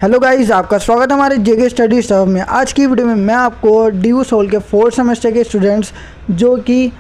Hello guys, आपका स्वागत है हमारे जेके स्टडी सर्व में। आज की वीडियो में मैं आपको डी सोल के 4th सेमेस्टर के स्टूडेंट्स जो कि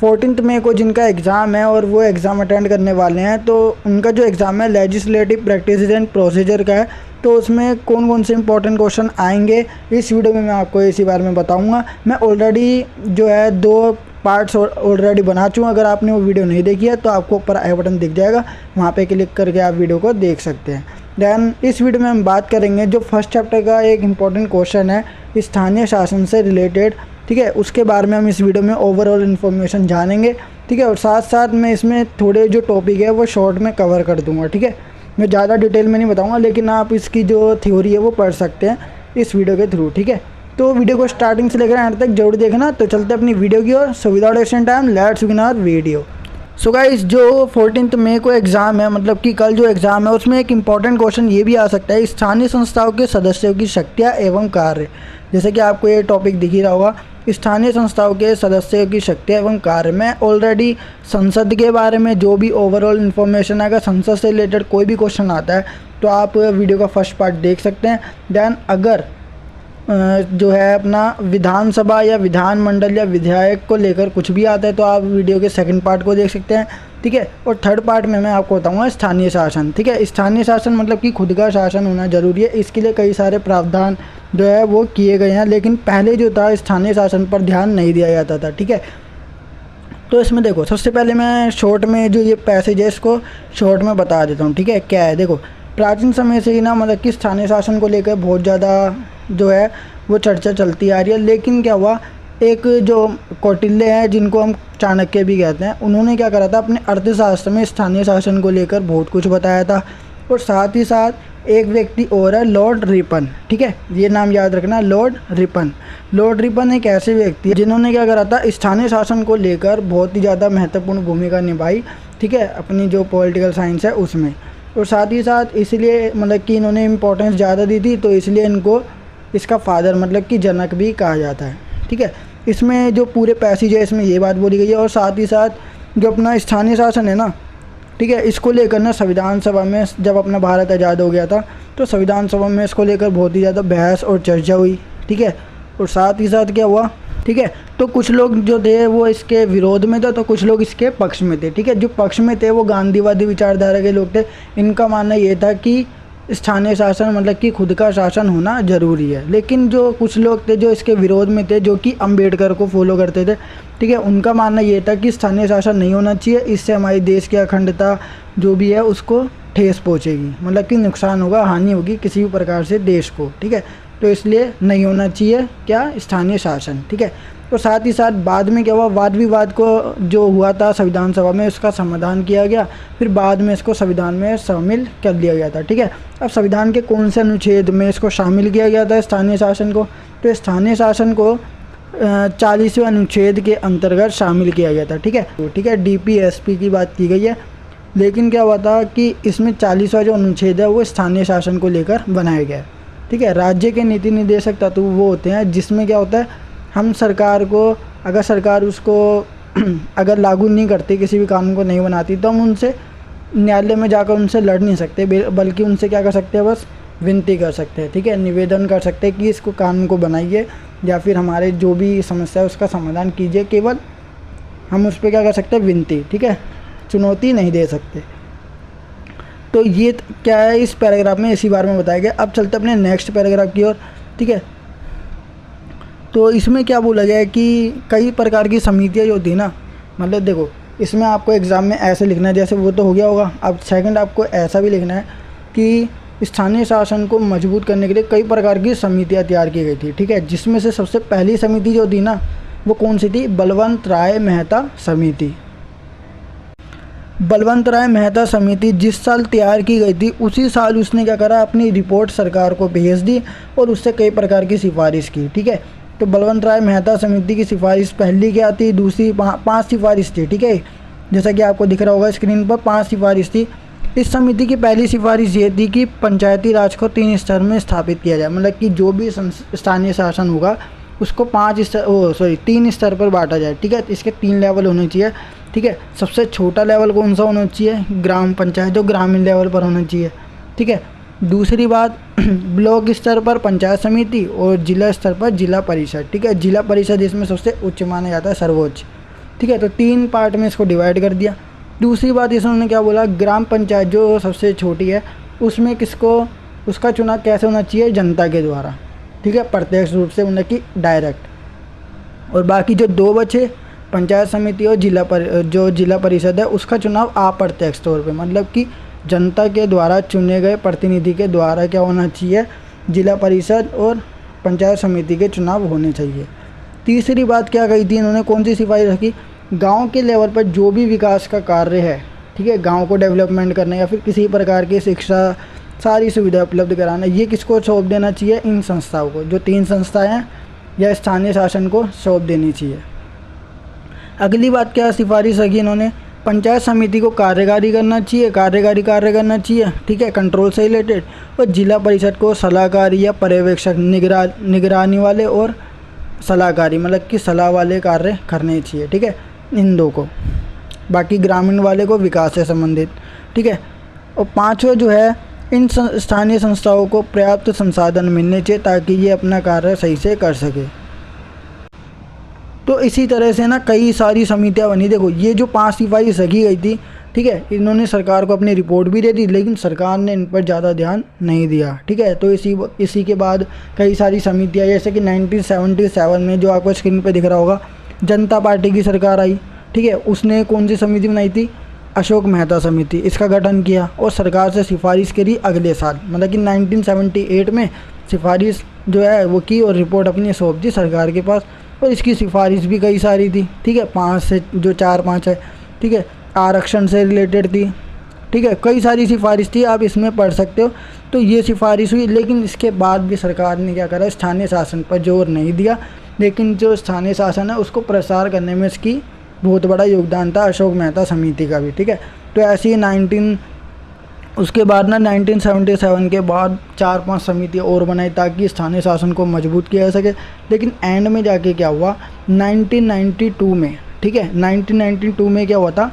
14 मई को जिनका एग्ज़ाम है और वो एग्ज़ाम अटेंड करने वाले हैं, तो उनका जो एग्ज़ाम है लेजिस्लेटिव प्रैक्टिस एंड प्रोसीजर का है, तो उसमें कौन कौन से इंपॉर्टेंट क्वेश्चन आएंगे इस वीडियो में मैं आपको इसी बारे में बताऊँगा। मैं ऑलरेडी जो है 2 पार्ट्स ऑलरेडी बना चुका हूँ। अगर आपने वो वीडियो नहीं देखी है तो आपको ऊपर आई बटन दिख जाएगा, वहाँ पे क्लिक करके आप वीडियो को देख सकते हैं। दैन इस वीडियो में हम बात करेंगे जो फर्स्ट चैप्टर का एक इम्पॉर्टेंट क्वेश्चन है स्थानीय शासन से रिलेटेड, ठीक है, उसके बारे में हम इस वीडियो में ओवरऑल इन्फॉर्मेशन जानेंगे, ठीक है। और साथ साथ मैं इसमें थोड़े जो टॉपिक है वो शॉर्ट में कवर कर दूँगा, ठीक है। मैं ज़्यादा डिटेल में नहीं बताऊँगा, लेकिन आप इसकी जो थ्योरी है वो पढ़ सकते हैं इस वीडियो के थ्रू, ठीक है। तो वीडियो को स्टार्टिंग से लेकर एंड तक जरूर देखना। तो चलते अपनी वीडियो की ओर। So without wasting time let's begin our video. So guys, जो 14 मई को एग्ज़ाम है, मतलब कि कल जो एग्ज़ाम है, उसमें एक इम्पॉर्टेंट क्वेश्चन ये भी आ सकता है स्थानीय संस्थाओं के सदस्यों की शक्तियाँ एवं कार्य। जैसे कि आपको ये टॉपिक दिख ही रहा होगा, स्थानीय संस्थाओं के सदस्यों की शक्तियाँ एवं कार्य। मैं ऑलरेडी संसद के बारे में जो भी ओवरऑल इन्फॉर्मेशन है, अगर संसद से रिलेटेड कोई भी क्वेश्चन आता है तो आप वीडियो का फर्स्ट पार्ट देख सकते हैं। दैन अगर जो है अपना विधानसभा या विधानमंडल या विधायक को लेकर कुछ भी आता है तो आप वीडियो के सेकंड पार्ट को देख सकते हैं, ठीक है। और थर्ड पार्ट में मैं आपको बताऊंगा स्थानीय शासन, ठीक है। स्थानीय शासन मतलब कि खुद का शासन होना ज़रूरी है, इसके लिए कई सारे प्रावधान जो है वो किए गए हैं, लेकिन पहले जो था स्थानीय शासन पर ध्यान नहीं दिया जाता था, ठीक है। तो इसमें देखो, सबसे पहले मैं शॉर्ट में जो ये पैसेज है इसको शॉर्ट में बता देता हूँ, ठीक है। क्या है, देखो, प्राचीन समय से ही ना, मतलब कि स्थानीय शासन को लेकर बहुत ज़्यादा जो है वो चर्चा चलती आ रही है। लेकिन क्या हुआ, एक जो कौटिल्य हैं जिनको हम चाणक्य भी कहते हैं, उन्होंने क्या करा था, अपने अर्थशास्त्र में स्थानीय शासन को लेकर बहुत कुछ बताया था। और साथ ही साथ एक व्यक्ति और है, लॉर्ड रिपन, ठीक है, ये नाम याद रखना, लॉर्ड रिपन। लॉर्ड रिपन एक ऐसे व्यक्ति है जिन्होंने क्या करा था, स्थानीय शासन को लेकर बहुत ही ज़्यादा महत्वपूर्ण भूमिका निभाई, ठीक है, अपनी जो पॉलिटिकल साइंस है उसमें। और साथ ही साथ इसलिए मतलब कि इन्होंने इम्पोर्टेंस ज़्यादा दी थी, तो इसलिए इनको इसका फादर मतलब कि जनक भी कहा जाता है, ठीक है। इसमें जो पूरे पैसेज है इसमें ये बात बोली गई है। और साथ ही साथ जो अपना स्थानीय शासन है ना, ठीक है, इसको लेकर ना संविधान सभा में जब अपना भारत आज़ाद हो गया था तो संविधान सभा में इसको लेकर बहुत ही ज़्यादा बहस और चर्चा हुई, ठीक है। और साथ ही साथ क्या हुआ, ठीक है, तो कुछ लोग जो थे वो इसके विरोध में थे, तो कुछ लोग इसके पक्ष में थे, ठीक है। जो पक्ष में थे वो गांधीवादी विचारधारा के लोग थे। इनका मानना ये था कि स्थानीय शासन मतलब कि खुद का शासन होना ज़रूरी है। लेकिन जो कुछ लोग थे जो इसके विरोध में थे, जो कि अंबेडकर को फॉलो करते थे, ठीक है, उनका मानना ये था कि स्थानीय शासन नहीं होना चाहिए, इससे हमारी देश की अखंडता जो भी है उसको ठेस पहुँचेगी, मतलब कि नुकसान होगा, हानि होगी किसी भी प्रकार से देश को, ठीक है। तो इसलिए नहीं होना चाहिए क्या, स्थानीय शासन, ठीक है। और साथ ही साथ बाद में क्या हुआ, वाद विवाद को जो हुआ था संविधान सभा में उसका समाधान किया गया, फिर बाद में इसको संविधान में शामिल कर दिया गया था, ठीक है। अब संविधान के कौन से अनुच्छेद में इसको शामिल किया गया था स्थानीय शासन को, तो स्थानीय शासन को 40वें अनुच्छेद के अंतर्गत शामिल किया गया था, ठीक है, ठीक है। DPSP की बात की गई है। लेकिन क्या हुआ था कि इसमें 40वां जो अनुच्छेद है वो स्थानीय शासन को लेकर बनाया गया है, ठीक है। राज्य के नीति निर्देशक तत्व वो होते हैं जिसमें क्या होता है, हम सरकार को, अगर सरकार उसको अगर लागू नहीं करती, किसी भी कानून को नहीं बनाती, तो हम उनसे न्यायालय में जाकर उनसे लड़ नहीं सकते, बल्कि उनसे क्या कर सकते हैं, बस विनती कर सकते हैं, ठीक है, निवेदन कर सकते हैं कि इसको कानून को बनाइए या फिर हमारे जो भी समस्या है उसका समाधान कीजिए। केवल हम उस पर क्या कर सकते हैं, विनती, ठीक है, चुनौती नहीं दे सकते। तो ये क्या है, इस पैराग्राफ में इसी बारे में बताया गया। अब चलते अपने नेक्स्ट पैराग्राफ की ओर, ठीक है। तो इसमें क्या बोला गया है कि कई प्रकार की समितियाँ जो होती है ना, मतलब देखो, इसमें आपको एग्ज़ाम में ऐसे लिखना है, जैसे वो तो हो गया होगा। अब सेकंड आपको ऐसा भी लिखना है कि स्थानीय शासन को मजबूत करने के लिए कई प्रकार की समितियाँ तैयार की गई थी, ठीक है। जिसमें से सबसे पहली समिति जो थी ना, वो कौन सी थी, बलवंत राय मेहता समिति। बलवंत राय मेहता समिति जिस साल तैयार की गई थी उसी साल उसने क्या करा, अपनी रिपोर्ट सरकार को भेज दी और उससे कई प्रकार की सिफारिश की, ठीक है। तो बलवंत राय मेहता समिति की सिफारिश पहली क्या थी, दूसरी, 5 सिफारिश थी, ठीक है। जैसा कि आपको दिख रहा होगा स्क्रीन पर 5 सिफारिश थी। इस समिति की पहली सिफारिश ये थी कि पंचायती राज को 3 स्तर में स्थापित किया जाए, मतलब कि जो भी स्थानीय शासन होगा उसको 3 स्तर पर बांटा जाए, ठीक है। इसके 3 लेवल होने चाहिए, ठीक है। सबसे छोटा लेवल कौन सा होना चाहिए, ग्राम पंचायत, जो ग्रामीण लेवल पर होना चाहिए, ठीक है। दूसरी बात ब्लॉक स्तर पर पंचायत समिति और जिला स्तर पर जिला परिषद, ठीक है। जिला परिषद इसमें सबसे उच्च माना जाता है, सर्वोच्च, ठीक है। तो 3 पार्ट में इसको डिवाइड कर दिया। दूसरी बात इसमें क्या बोला, ग्राम पंचायत जो सबसे छोटी है उसमें उसका चुनाव कैसे होना चाहिए, जनता के द्वारा, ठीक है, प्रत्यक्ष रूप से, मतलब कि डायरेक्ट। और बाकी जो 2 बचे पंचायत समिति और जो जिला परिषद है उसका चुनाव अप्रत्यक्ष तौर पे, मतलब कि जनता के द्वारा चुने गए प्रतिनिधि के द्वारा क्या होना चाहिए, जिला परिषद और पंचायत समिति के चुनाव होने चाहिए। तीसरी बात क्या कही थी इन्होंने, कौन सी सिफारिश रखी, गांव के लेवल पर जो भी विकास का कार्य है, ठीक है, गांव को डेवलपमेंट करना या फिर किसी प्रकार की शिक्षा सारी सुविधा उपलब्ध कराना, ये किसको सौंप देना चाहिए, इन संस्थाओं को, जो 3 संस्थाएं हैं, या स्थानीय शासन को सौंप देनी चाहिए। अगली बात क्या सिफारिश रखी इन्होंने, पंचायत समिति को कार्यकारी करना चाहिए, कार्यकारी कार्य करना चाहिए, ठीक है, कंट्रोल से रिलेटेड। और जिला परिषद को सलाहकारी या पर्यवेक्षक, निगरानी वाले और सलाहकारी, मतलब कि सलाह वाले कार्य करने चाहिए, ठीक है, इन 2 को। बाकी ग्रामीण वाले को विकास से संबंधित, ठीक है। और 5वां जो है, इन स्थानीय संस्थाओं को पर्याप्त संसाधन मिलने चाहिए ताकि ये अपना कार्य सही से कर सके। तो इसी तरह से ना कई सारी समितियां बनी। देखो ये जो 5 सिफारिश रखी गई थी, ठीक है, इन्होंने सरकार को अपनी रिपोर्ट भी दे दी, लेकिन सरकार ने इन पर ज़्यादा ध्यान नहीं दिया, ठीक है। तो इसी के बाद कई सारी समितियां, जैसे कि 1977 में जो आपको स्क्रीन पे दिख रहा होगा, जनता पार्टी की सरकार आई, ठीक है, उसने कौन सी समिति बनाई थी, अशोक मेहता समिति, इसका गठन किया और सरकार से सिफारिश करी अगले साल, मतलब कि 1978 में सिफारिश जो है वो की और रिपोर्ट अपनी सौंप दी सरकार के पास। और इसकी सिफारिश भी कई सारी थी, ठीक है, 5 से जो 4-5 है, ठीक है, आरक्षण से रिलेटेड थी, ठीक है, कई सारी सिफारिश थी, आप इसमें पढ़ सकते हो। तो ये सिफारिश हुई, लेकिन इसके बाद भी सरकार ने क्या करा, स्थानीय शासन पर जोर नहीं दिया, लेकिन जो स्थानीय शासन है उसको प्रसार करने में इसकी बहुत बड़ा योगदान था अशोक मेहता समिति का भी, ठीक है। तो ऐसे ही उसके बाद ना 1977 के बाद 4-5 समितियाँ और बनाई ताकि स्थानीय शासन को मजबूत किया जा सके। लेकिन एंड में जाके क्या हुआ, 1992 में, ठीक है, 1992 में क्या हुआ था,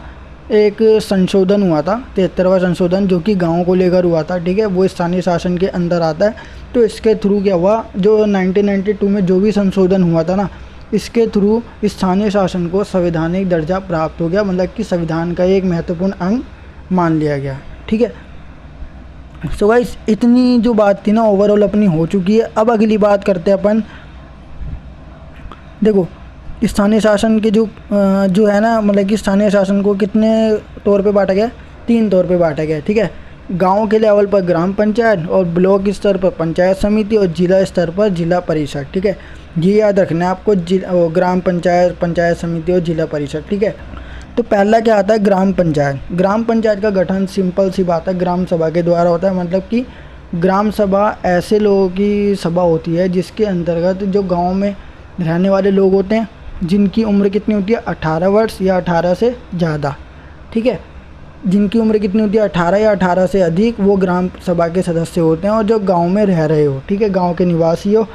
एक संशोधन हुआ था, 73वां संशोधन, जो कि गाँव को लेकर हुआ था, ठीक है, वो स्थानीय शासन के अंदर आता है। तो इसके थ्रू क्या हुआ, जो 1992 में जो भी संशोधन हुआ था ना, इसके थ्रू स्थानीय शासन को संवैधानिक दर्जा प्राप्त हो गया, मतलब कि संविधान का एक महत्वपूर्ण अंग मान लिया गया, ठीक है। सो गाइस इतनी जो बात थी ना ओवरऑल अपनी हो चुकी है। अब अगली बात करते हैं अपन, देखो स्थानीय शासन के जो है ना, मतलब कि स्थानीय शासन को कितने तौर पे बांटा गया, 3 तौर पे बांटा गया, ठीक है। गांव के लेवल पर ग्राम पंचायत और ब्लॉक स्तर पर पंचायत समिति और जिला स्तर पर जिला परिषद, ठीक है। ये याद रखना है आपको, ग्राम पंचायत, पंचायत समिति और जिला परिषद, ठीक है। तो पहला क्या आता है, ग्राम पंचायत। ग्राम पंचायत का गठन सिंपल सी बात है, ग्राम सभा के द्वारा होता है। मतलब कि ग्राम सभा ऐसे लोगों की सभा होती है जिसके अंतर्गत जो गांव में रहने वाले लोग होते हैं, जिनकी उम्र कितनी होती है, 18 वर्ष या 18 से ज़्यादा, ठीक है। जिनकी उम्र कितनी होती है, 18 या 18 से अधिक, वो ग्राम सभा के सदस्य होते हैं, और जो गाँव में रह रहे हो, ठीक है, गाँव के निवासी हो।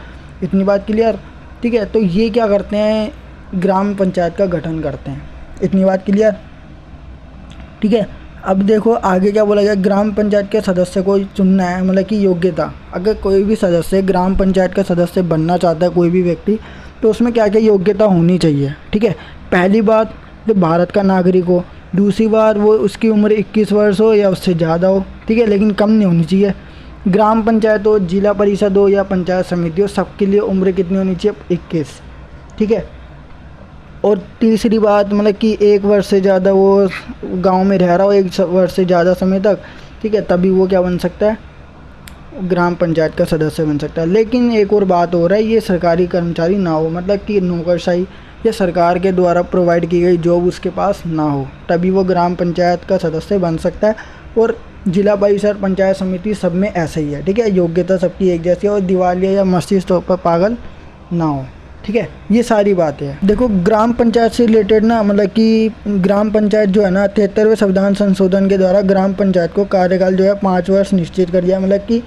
इतनी बात क्लियर, ठीक है। तो ये क्या करते हैं, ग्राम पंचायत का गठन करते हैं। इतनी बात क्लियर, ठीक है। अब देखो आगे क्या बोला गया, ग्राम पंचायत के सदस्य को चुनना है, मतलब कि योग्यता। अगर कोई भी सदस्य ग्राम पंचायत का सदस्य बनना चाहता है, कोई भी व्यक्ति, तो उसमें क्या क्या योग्यता होनी चाहिए, ठीक है। पहली बात, जो भारत का नागरिक हो। दूसरी बात, वो उसकी उम्र 21 वर्ष हो या उससे ज़्यादा हो, ठीक है, लेकिन कम नहीं होनी चाहिए। ग्राम पंचायत हो, जिला परिषद हो या पंचायत समिति हो, सबके लिए उम्र कितनी होनी चाहिए, 21, ठीक है। और तीसरी बात, मतलब कि 1 वर्ष से ज़्यादा वो गांव में रह रहा हो, 1 वर्ष से ज़्यादा समय तक, ठीक है, तभी वो क्या बन सकता है, ग्राम पंचायत का सदस्य बन सकता है। लेकिन एक और बात हो रहा है, ये सरकारी कर्मचारी ना हो, मतलब कि नौकरशाही या सरकार के द्वारा प्रोवाइड की गई जॉब उसके पास ना हो, तभी वो ग्राम पंचायत का सदस्य बन सकता है। और जिला परिषद, पंचायत समिति, सब में ऐसा ही है, ठीक है। योग्यता सबकी एक जैसी है और दिवालिया या मस्तिष्क तौर पर पागल ना हो, ठीक है। ये सारी बातें हैं। देखो ग्राम पंचायत से रिलेटेड ना, मतलब कि ग्राम पंचायत जो है ना, 73वें संविधान संशोधन के द्वारा ग्राम पंचायत को कार्यकाल जो है 5 वर्ष निश्चित कर दिया। मतलब कि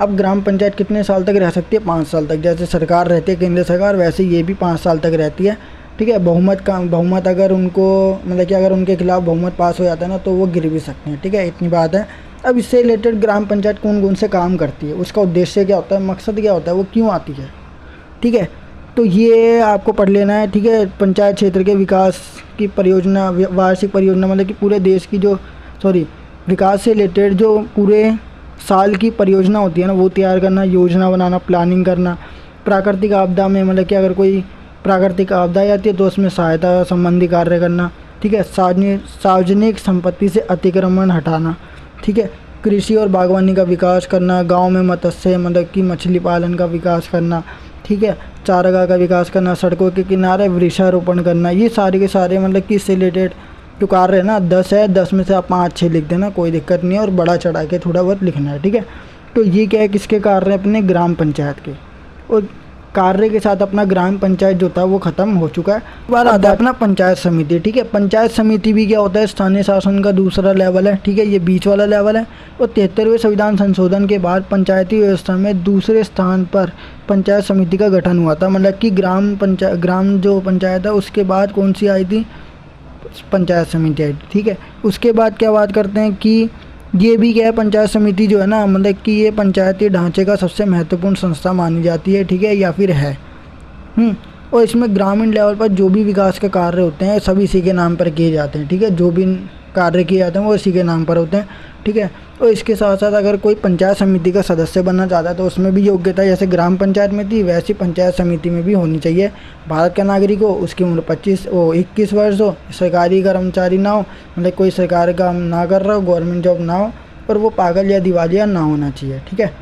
अब ग्राम पंचायत कितने साल तक रह सकती है, 5 साल तक। जैसे सरकार रहती है केंद्र सरकार, वैसे ये भी 5 साल तक रहती है, ठीक है। बहुमत अगर उनको, मतलब कि अगर उनके खिलाफ बहुमत पास हो जाता है ना, तो वो गिर भी सकते हैं, ठीक है। इतनी बात है। अब इससे रिलेटेड ग्राम पंचायत कौन कौन से काम करती है, उसका उद्देश्य क्या होता है, मकसद क्या होता है, वो क्यों आती है, ठीक है। तो ये आपको पढ़ लेना है, ठीक है। पंचायत क्षेत्र के विकास की परियोजना, वार्षिक परियोजना मतलब कि पूरे देश की जो विकास से रिलेटेड जो पूरे साल की परियोजना होती है ना, वो तैयार करना, योजना बनाना, प्लानिंग करना। प्राकृतिक आपदा में मतलब कि अगर कोई प्राकृतिक आपदा आती है तो उसमें सहायता संबंधी कार्य करना, ठीक है। सार्वजनिक संपत्ति से अतिक्रमण हटाना, ठीक है। कृषि और बागवानी का विकास करना, गांव में मत्स्य मतलब कि मछली पालन का विकास करना, ठीक है। चारागाह का विकास करना, सड़कों के किनारे वृक्षारोपण करना। ये सारे के सारे मतलब कि इससे रिलेटेड जो कार्य है ना 10 है, 10 में से आप 5-6 लिख देना, कोई दिक्कत नहीं है, और बड़ा चढ़ा के थोड़ा बहुत लिखना है, ठीक है। तो ये क्या है, किसके कार्य अपने ग्राम पंचायत के, और कार्य के साथ अपना ग्राम पंचायत जो था वो ख़त्म हो चुका है। बार आता है अपना पंचायत समिति, ठीक है। पंचायत समिति भी क्या होता है, स्थानीय शासन का दूसरा लेवल है, ठीक है, ये बीच वाला लेवल है। और 73वें संविधान संशोधन के बाद पंचायती व्यवस्था में दूसरे स्थान पर पंचायत समिति का गठन हुआ था। मतलब कि ग्राम जो पंचायत है उसके बाद कौन सी आई थी, पंचायत समिति आई, ठीक है। उसके बाद क्या बात करते हैं कि ये भी क्या है, पंचायत समिति जो है ना मतलब कि ये पंचायती ढांचे का सबसे महत्वपूर्ण संस्था मानी जाती है, ठीक है, या फिर है। और इसमें ग्रामीण लेवल पर जो भी विकास के कार्य होते हैं सभी इसी के नाम पर किए जाते हैं, ठीक है। जो भी कार्य किए जाते हैं वो इसी के नाम पर होते हैं, ठीक है। और इसके साथ साथ अगर कोई पंचायत समिति का सदस्य बनना चाहता है तो उसमें भी योग्यता जैसे ग्राम पंचायत में थी वैसी पंचायत समिति में भी होनी चाहिए। भारत का नागरिक हो, उसकी उम्र 21 वर्ष हो, सरकारी कर्मचारी ना हो, मतलब कोई सरकारी काम ना कर रहा हो, गवर्नमेंट जॉब ना हो, और वो पागल या दिवालिया ना होना चाहिए, ठीक है।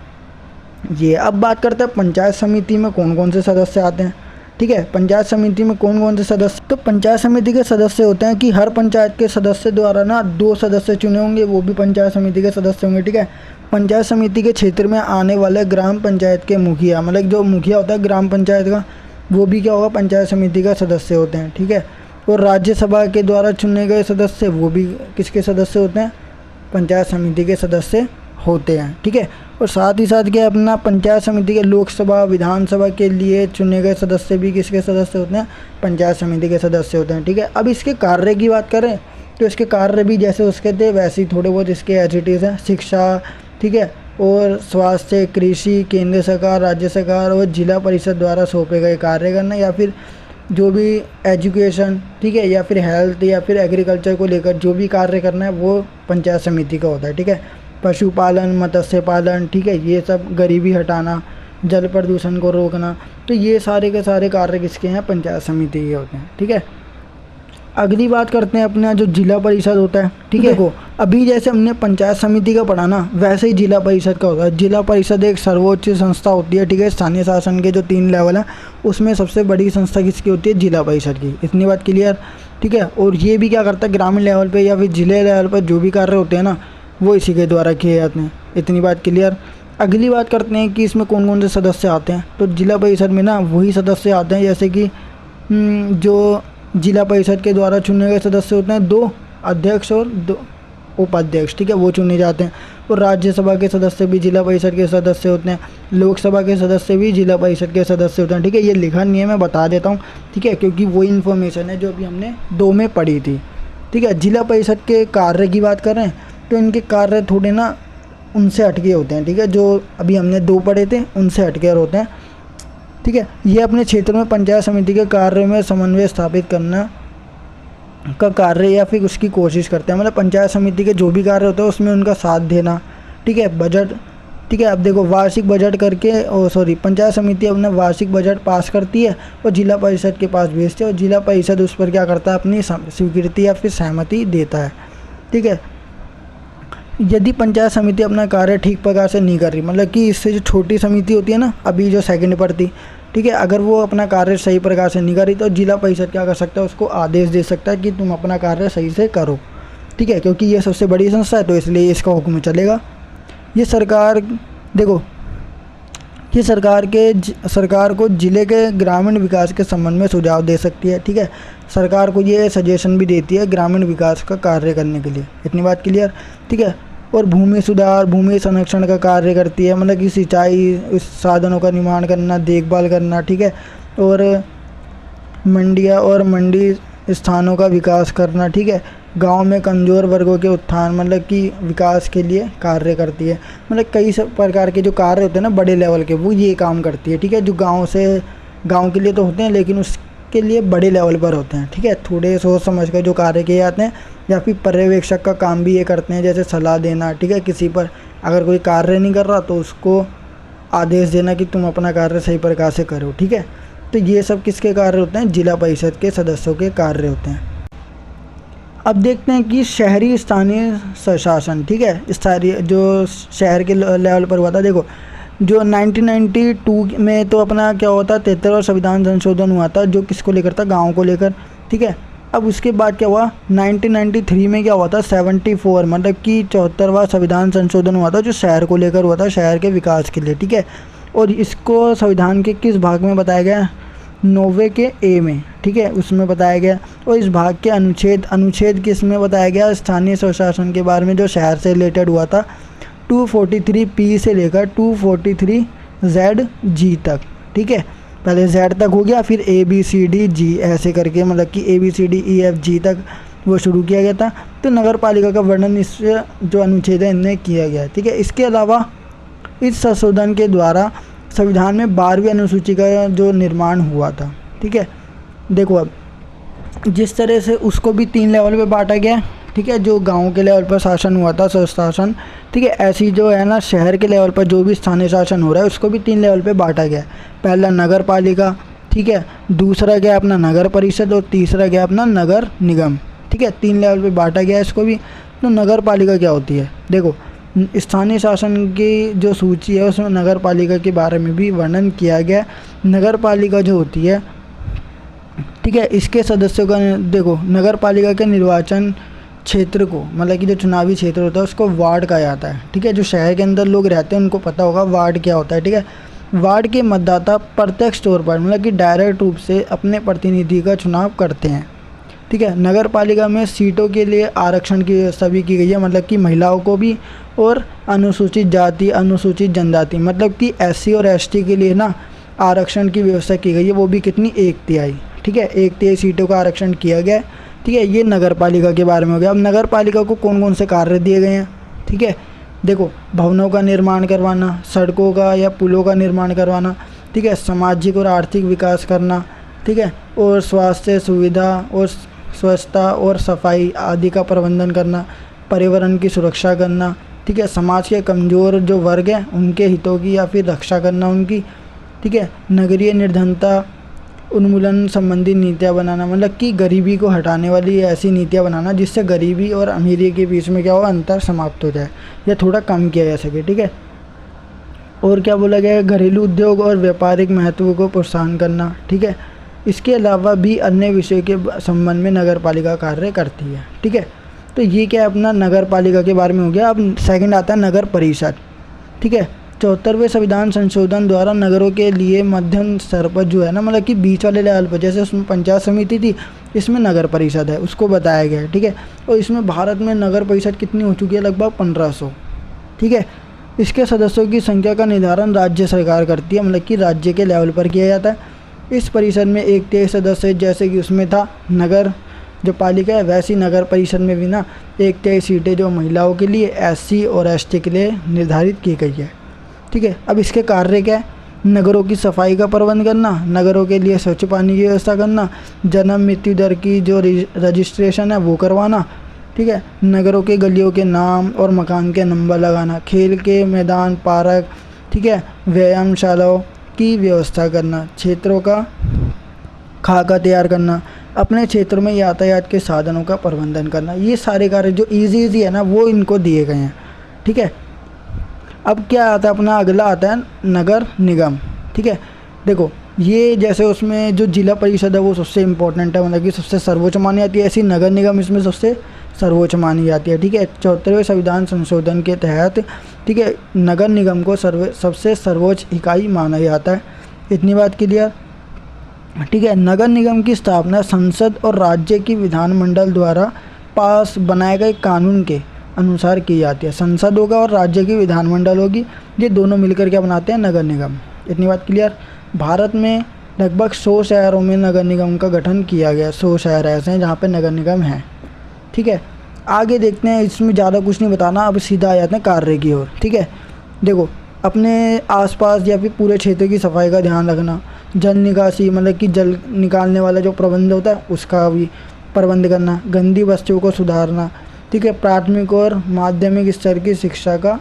ये अब बात करते हैं पंचायत समिति में कौन कौन से सदस्य आते हैं, ठीक है। पंचायत समिति में कौन कौन से सदस्य, तो पंचायत समिति के सदस्य होते हैं कि हर पंचायत के सदस्य द्वारा ना 2 सदस्य चुने होंगे, वो भी पंचायत समिति के सदस्य होंगे, ठीक है। पंचायत समिति के क्षेत्र में आने वाले ग्राम पंचायत के मुखिया, मतलब जो मुखिया होता है ग्राम पंचायत का, वो भी क्या होगा, पंचायत समिति का सदस्य होते हैं, ठीक है। और राज्यसभा के द्वारा चुने गए सदस्य वो भी किसके सदस्य होते हैं, पंचायत समिति के सदस्य होते हैं, ठीक है। और साथ ही साथ क्या अपना पंचायत समिति के लोकसभा विधानसभा के लिए चुने गए सदस्य भी किसके सदस्य होते हैं, पंचायत समिति के सदस्य होते हैं, ठीक है। अब इसके कार्य की बात करें तो इसके कार्य भी जैसे उसके थे वैसे ही थोड़े बहुत इसके एज हैं। शिक्षा, ठीक है, और स्वास्थ्य, कृषि, केंद्र सरकार, राज्य सरकार और जिला परिषद द्वारा सौंपे गए कार्य करना, या फिर जो भी एजुकेशन, ठीक है, या फिर हेल्थ या फिर एग्रीकल्चर को लेकर जो भी कार्य करना है वो पंचायत समिति का होता है, ठीक है। पशुपालन, मत्स्य पालन, ठीक है, ये सब, गरीबी हटाना, जल प्रदूषण को रोकना, तो ये सारे के सारे कार्य किसके हैं, पंचायत समिति के होते हैं, ठीक है। अगली बात करते हैं अपना जो जिला परिषद होता है, ठीक है। को अभी जैसे हमने पंचायत समिति का पढ़ा ना वैसे ही जिला परिषद का होता है। जिला परिषद एक सर्वोच्च संस्था होती है, ठीक है। स्थानीय शासन के जो 3 लेवल हैं उसमें सबसे बड़ी संस्था किसकी होती है, जिला परिषद की। इतनी बात क्लियर, ठीक है। और ये भी क्या करता है, ग्रामीण लेवल पर या फिर जिले लेवल पर जो भी कार्य होते हैं ना वो इसी के द्वारा किए जाते हैं। इतनी बात क्लियर। अगली बात करते हैं कि इसमें कौन कौन से सदस्य आते हैं। तो जिला परिषद में ना वही सदस्य आते हैं जैसे कि जो जिला परिषद के द्वारा चुने गए सदस्य होते हैं, 2 अध्यक्ष और 2 उपाध्यक्ष, ठीक है, वो चुने जाते हैं। और राज्यसभा के सदस्य भी जिला परिषद के सदस्य होते हैं, लोकसभा के सदस्य भी जिला परिषद के सदस्य होते हैं, ठीक है। ये लिखा नहीं है, मैं बता देता हूँ, ठीक है, क्योंकि वही इन्फॉर्मेशन है जो अभी हमने 2 में पढ़ी थी, ठीक है। जिला परिषद के कार्य की बात कर रहे हैं तो इनके कार्य थोड़े ना उनसे हटके होते हैं, ठीक है। जो अभी हमने 2 पढ़े थे उनसे हटके होते हैं, ठीक है। ये अपने क्षेत्र में पंचायत समिति के कार्य में समन्वय स्थापित करना का कार्य या फिर उसकी कोशिश करते हैं। मतलब पंचायत समिति के जो भी कार्य होते हैं उसमें उनका साथ देना, ठीक है। बजट, ठीक है। अब देखो वार्षिक बजट करके पंचायत समिति अपना वार्षिक बजट पास करती है और जिला परिषद के पास भेजती है, और जिला परिषद उस पर क्या करता है, अपनी स्वीकृति या फिर सहमति देता है, ठीक है। यदि पंचायत समिति अपना कार्य ठीक प्रकार से नहीं कर रही, मतलब कि इससे जो छोटी समिति होती है ना अभी जो सेकंड पर थी, ठीक है, अगर वो अपना कार्य सही प्रकार से नहीं कर रही तो जिला परिषद क्या कर सकता है, उसको आदेश दे सकता है कि तुम अपना कार्य सही से करो, ठीक है। क्योंकि ये सबसे बड़ी संस्था है तो इसलिए इसका हुक्म चलेगा। ये सरकार, देखो ये सरकार को जिले के ग्रामीण विकास के संबंध में सुझाव दे सकती है, ठीक है। सरकार को ये सजेशन भी देती है ग्रामीण विकास का कार्य करने के लिए। इतनी बात क्लियर, ठीक है। और भूमि सुधार, भूमि संरक्षण का कार्य करती है, मतलब कि सिंचाई साधनों का निर्माण करना, देखभाल करना, ठीक है। और मंडियाँ और मंडी स्थानों का विकास करना, ठीक है। गांव में कमज़ोर वर्गों के उत्थान मतलब कि विकास के लिए कार्य करती है। मतलब कई सब प्रकार के जो कार्य होते हैं ना बड़े लेवल के, वो ये काम करती है, ठीक है। जो गांव के लिए तो होते हैं, लेकिन उसके लिए बड़े लेवल पर होते हैं, ठीक है। थोड़े सोच समझ कर जो कार्य किए जाते हैं, या फिर पर्यवेक्षक का काम भी ये करते हैं, जैसे सलाह देना, ठीक है। किसी पर अगर कोई कार्य नहीं कर रहा तो उसको आदेश देना कि तुम अपना कार्य सही प्रकार से करो, ठीक है। तो ये सब किसके कार्य होते हैं? जिला परिषद के सदस्यों के कार्य होते हैं। अब देखते हैं कि शहरी स्थानीय स्वशासन, ठीक है। स्थानीय जो शहर के लेवल पर हुआ था, देखो जो 1992 में तो अपना क्या हुआ था, 73वां संविधान संशोधन हुआ था, जो किसको लेकर था? गाँव को लेकर, ठीक है। अब उसके बाद क्या हुआ, 1993 में क्या हुआ था, 74 मतलब कि 74वां संविधान संशोधन हुआ था, जो शहर को लेकर हुआ था, शहर के विकास के लिए, ठीक है। और इसको संविधान के किस भाग में बताया गया? 90 के ए में, ठीक है, उसमें बताया गया। और इस भाग के अनुच्छेद किस में बताया गया? स्थानीय स्वशासन के बारे में, जो शहर से रिलेटेड हुआ था, 243 से लेकर 243 तक, ठीक है। पहले Z तक हो गया, फिर ABCD ऐसे करके, मतलब कि ABCDEFG तक वो शुरू किया गया था। तो नगर पालिका का वर्णन इस जो अनुच्छेद है इनमें किया गया है, ठीक है। इसके अलावा इस संशोधन के द्वारा संविधान में 12वीं अनुसूची का जो निर्माण हुआ था, ठीक है। देखो अब जिस तरह से उसको भी 3 लेवल पे बांटा गया, ठीक है। जो गांव के लेवल पर शासन हुआ था, स्वशासन, ठीक है। ऐसी जो है ना शहर के लेवल पर जो भी स्थानीय शासन हो रहा है, उसको भी 3 लेवल पे बांटा गया है। पहला नगर पालिका, ठीक है, दूसरा गया अपना नगर परिषद, और तीसरा गया अपना नगर निगम, ठीक है। 3 लेवल पे बांटा गया है इसको भी। तो नगर पालिका क्या होती है? देखो स्थानीय शासन की जो सूची है उसमें नगर पालिका के बारे में भी वर्णन किया गया। नगर पालिका जो होती है, ठीक है, इसके सदस्यों का, देखो नगर पालिका के निर्वाचन क्षेत्र को, मतलब कि जो चुनावी क्षेत्र होता है उसको वार्ड कहा जाता है, ठीक है। जो शहर के अंदर लोग रहते हैं उनको पता होगा वार्ड क्या होता है, ठीक है। वार्ड के मतदाता प्रत्यक्ष तौर पर, मतलब कि डायरेक्ट रूप से अपने प्रतिनिधि का चुनाव करते हैं, ठीक है। नगर पालिका में सीटों के लिए आरक्षण की व्यवस्था भी की गई है, मतलब कि महिलाओं को भी, और अनुसूचित जाति, अनुसूचित जनजाति, मतलब कि SC और ST के लिए ना आरक्षण की व्यवस्था की गई है। वो भी कितनी? 1/3, ठीक है। 1/3 सीटों का आरक्षण किया गया है, ठीक है। ये नगर पालिका के बारे में हो गया। अब नगर पालिका को कौन कौन से कार्य दिए गए हैं, ठीक है। देखो भवनों का निर्माण करवाना, सड़कों का या पुलों का निर्माण करवाना, ठीक है, सामाजिक और आर्थिक विकास करना, ठीक है, और स्वास्थ्य सुविधा और स्वच्छता और सफाई आदि का प्रबंधन करना, पर्यावरण की सुरक्षा करना, ठीक है, समाज के कमज़ोर जो वर्ग हैं उनके हितों की या फिर रक्षा करना उनकी, ठीक है, नगरीय निर्धनता उन्मूलन संबंधी नीतियाँ बनाना, मतलब कि गरीबी को हटाने वाली ऐसी नीतियाँ बनाना जिससे गरीबी और अमीरी के बीच में क्या हो, अंतर समाप्त हो जाए या थोड़ा कम किया जा सके, ठीक है। और क्या बोला गया है? घरेलू उद्योग और व्यापारिक महत्व को प्रोत्साहन करना, ठीक है। इसके अलावा भी अन्य विषयों के संबंध में नगर पालिका कार्य करती है, ठीक है। तो ये क्या है, अपना नगर पालिका के बारे में हो गया। अब सेकंड आता है नगर परिषद, ठीक है। 74वें संविधान संशोधन द्वारा नगरों के लिए मध्यम स्तर पर जो है ना, मतलब कि बीच वाले लेवल पर, जैसे उसमें पंचायत समिति थी, इसमें नगर परिषद है, उसको बताया गया है, ठीक है। और इसमें भारत में नगर परिषद कितनी हो चुकी है? लगभग 1500, ठीक है। इसके सदस्यों की संख्या का निर्धारण राज्य सरकार करती है, मतलब कि राज्य के लेवल पर किया जाता है। इस परिषद में 1/3 सदस्य, जैसे कि उसमें था नगर जो पालिका है, वैसी नगर परिषद में भी ना 1/3 सीटें जो महिलाओं के लिए, SC और ST के लिए निर्धारित की गई है, ठीक है। अब इसके कार्य क्या है? नगरों की सफाई का प्रबंध करना, नगरों के लिए स्वच्छ पानी की व्यवस्था करना, जन्म मृत्यु दर की जो रजिस्ट्रेशन है वो करवाना, ठीक है, नगरों के गलियों के नाम और मकान के नंबर लगाना, खेल के मैदान, पार्क, ठीक है, व्यायामशालाओं की व्यवस्था करना, क्षेत्रों का खाका तैयार करना, अपने क्षेत्र में यातायात के साधनों का प्रबंधन करना। ये सारे कार्य जो इजी है ना वो इनको दिए गए हैं, ठीक है। अब क्या आता है, अपना अगला आता है नगर निगम, ठीक है। देखो ये जैसे उसमें जो जिला परिषद है वो सबसे इम्पोर्टेंट है, मतलब कि सबसे सर्वोच्च मानी जाती है, ऐसी नगर निगम इसमें सबसे सर्वोच्च मानी जाती है, ठीक है। 74वें संविधान संशोधन के तहत, ठीक है, नगर निगम को सबसे सर्वोच्च इकाई माना जाता है। इतनी बात क्लियर, ठीक है। नगर निगम की स्थापना संसद और राज्य की विधानमंडल द्वारा पास बनाए गए कानून के अनुसार की जाती है। संसद होगा और राज्य की विधानमंडल होगी, ये दोनों मिलकर क्या बनाते हैं? नगर निगम। इतनी बात क्लियर। भारत में लगभग 100 शहरों में नगर निगम का गठन किया गया। 100 शहर ऐसे हैं जहाँ पे नगर निगम है। ठीक है, आगे देखते हैं, इसमें ज़्यादा कुछ नहीं बताना, अब सीधा आ जाते हैं कार्य की ओर। ठीक है, देखो अपने आसपास या फिर पूरे क्षेत्र की सफाई का ध्यान रखना, जल निकासी मतलब कि जल निकालने वाला जो प्रबंध होता है उसका भी प्रबंध करना, गंदी वस्तुओं को सुधारना। ठीक है, प्राथमिक और माध्यमिक स्तर की शिक्षा का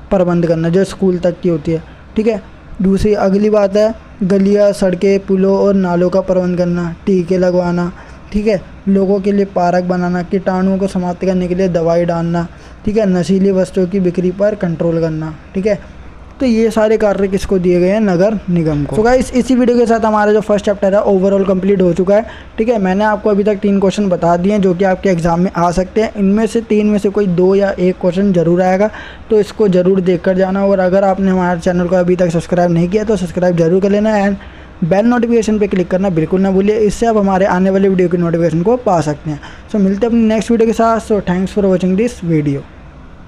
प्रबंध करना जो स्कूल तक की होती है। ठीक है, दूसरी अगली बात है गलियाँ, सड़कें, पुलों और नालों का प्रबंध करना, टीके लगवाना। ठीक है, लोगों के लिए पार्क बनाना, कीटाणुओं को समाप्त करने के लिए दवाई डालना। ठीक है, नशीली वस्तुओं की बिक्री पर कंट्रोल करना। ठीक है, तो ये सारे कार्य किसको दिए गए हैं? नगर निगम को। तो गाइस इसी वीडियो के साथ हमारा जो फर्स्ट चैप्टर है ओवरऑल कंप्लीट हो चुका है। ठीक है, मैंने आपको अभी तक 3 क्वेश्चन बता दिए हैं जो कि आपके एग्जाम में आ सकते हैं। इनमें से 3 में से कोई 2 या 1 क्वेश्चन जरूर आएगा, तो इसको ज़रूर देख कर जाना। और अगर आपने हमारे चैनल को अभी तक सब्सक्राइब नहीं किया तो सब्सक्राइब जरूर कर लेना एंड बेल नोटिफिकेशन पे क्लिक करना बिल्कुल ना भूलिए, इससे आप हमारे आने वाले वीडियो की नोटिफिकेशन को पा सकते हैं। सो मिलते हैं अपनी नेक्स्ट वीडियो के साथ। So thanks for watching this video.